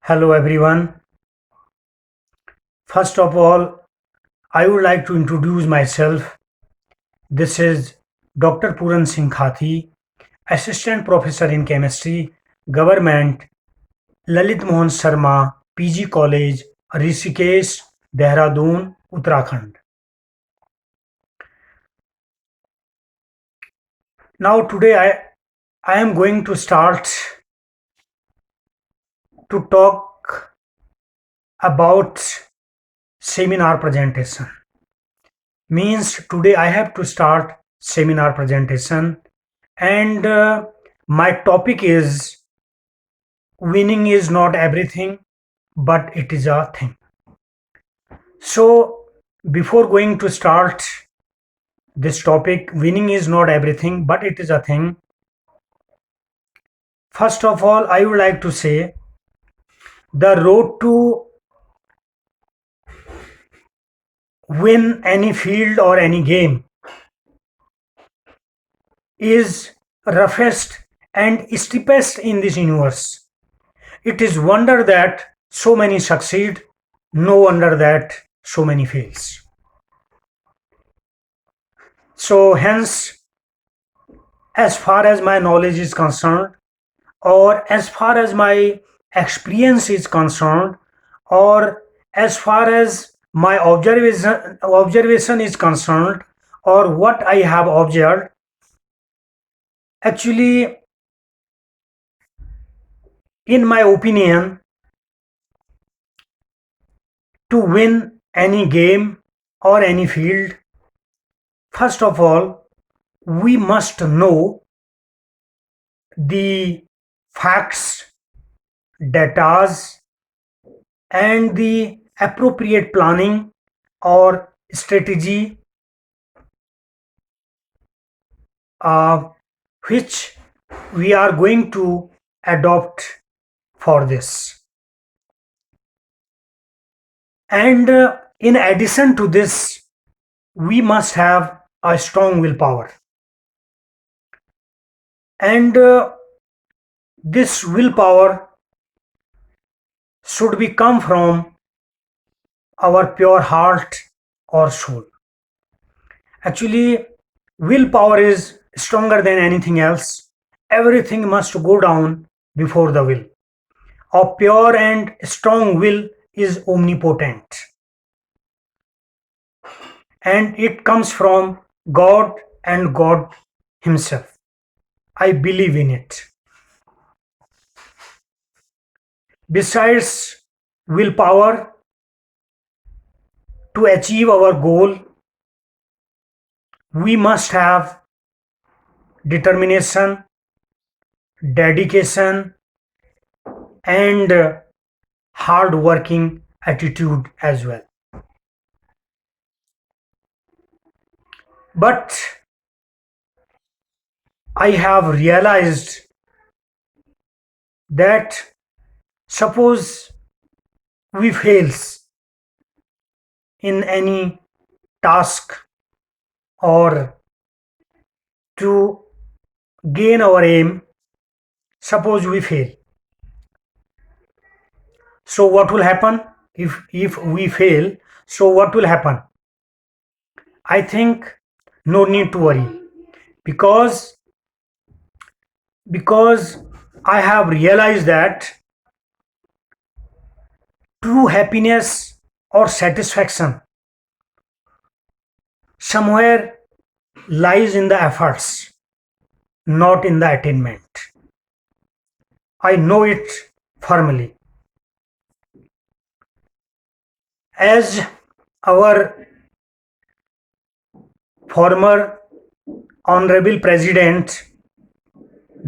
Hello everyone. First of all, I would like to introduce myself. This is Dr. Puran Singh Khati, Assistant Professor in Chemistry, Government Lalit Mohan Sharma, PG College, Rishikesh, Dehradun, Uttarakhand. Now today I am going to start to talk about seminar presentation. Means today I have to start seminar presentation and my topic is winning is not everything but it is a thing. So before going to start this topic, winning is not everything but it is a thing, first of all I would like to say the road to win any field or any game is roughest and steepest in this universe. It is wonder that so many succeed, no wonder that so many fails. So hence, as far as my knowledge is concerned, or as far as my experience is concerned, or as far as my observation is concerned, or what I have observed, actually, in my opinion, to win any game or any field, first of all, we must know the facts, datas, and the appropriate planning or strategy uh, which we are going to adopt for this. And in addition to this, we must have a strong willpower. And this willpower should be come from our pure heart or soul. Actually, willpower is stronger than anything else. Everything must go down before the will. A pure and strong will is omnipotent. And it comes from God and God Himself. I believe in it. Besides willpower, to achieve our goal, we must have determination, dedication, and hard working attitude as well. But I have realized that suppose we fails in any task or to gain our aim, suppose we fail. So what will happen if we fail? So what will happen? I think no need to worry because I have realized that true happiness or satisfaction somewhere lies in the efforts, not in the attainment. I know it firmly. As our former Honorable President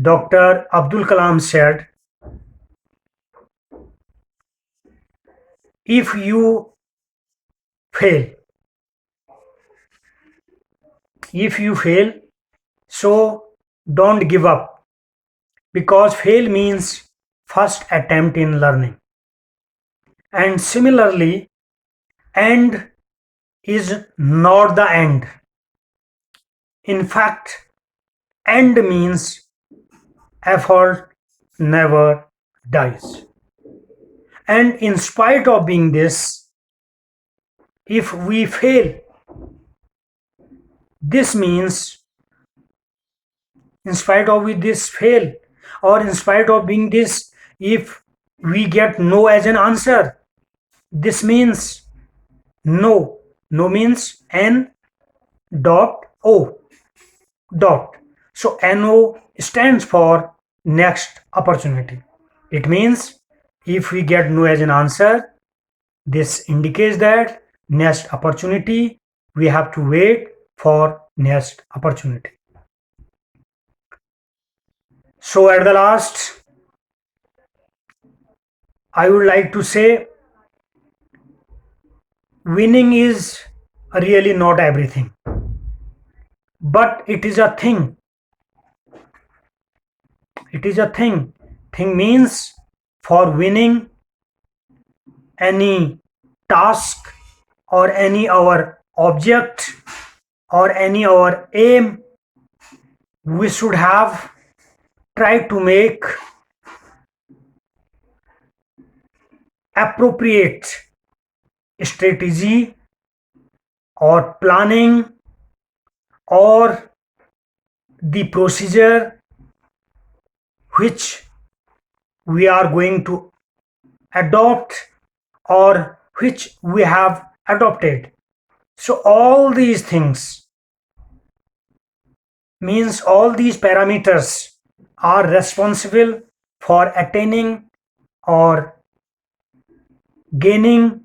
Dr. Abdul Kalam said, if you fail, so don't give up because fail means first attempt in learning. And similarly, end is not the end. In fact, end means effort never dies. And in spite of being this, if we fail, this means in spite of this fail, or in spite of being this, if we get no as an answer, this means no. No means N dot O dot. So NO stands for next opportunity. It means if we get no as an answer, this indicates that next opportunity, we have to wait for next opportunity. So at the last, I would like to say winning is really not everything, but it is a thing. It is a thing. Thing means for winning any task or any our object or any our aim, we should have tried to make appropriate strategy or planning or the procedure which we are going to adopt or which we have adopted. So all these things means all these parameters are responsible for attaining or gaining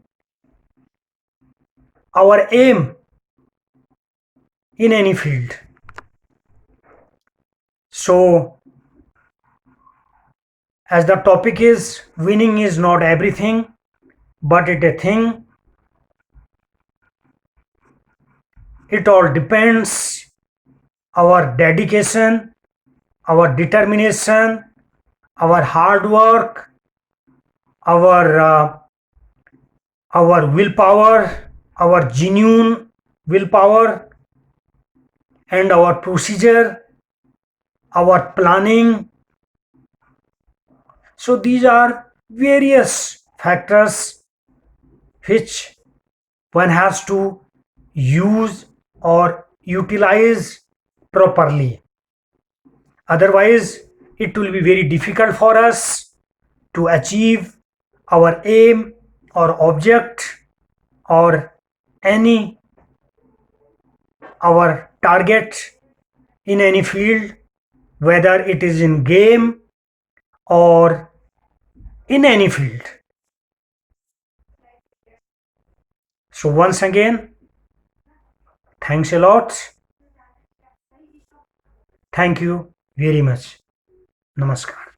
our aim in any field. So as the topic is winning is not everything, but it a thing. It all depends our dedication, our determination, our hard work, our willpower, our genuine willpower, and our procedure, our planning. So these are various factors which one has to use or utilize properly. Otherwise, it will be very difficult for us to achieve our aim or object or any our target in any field, whether it is in game or in any field. So once again, thanks a lot. Thank you very much. Namaskar.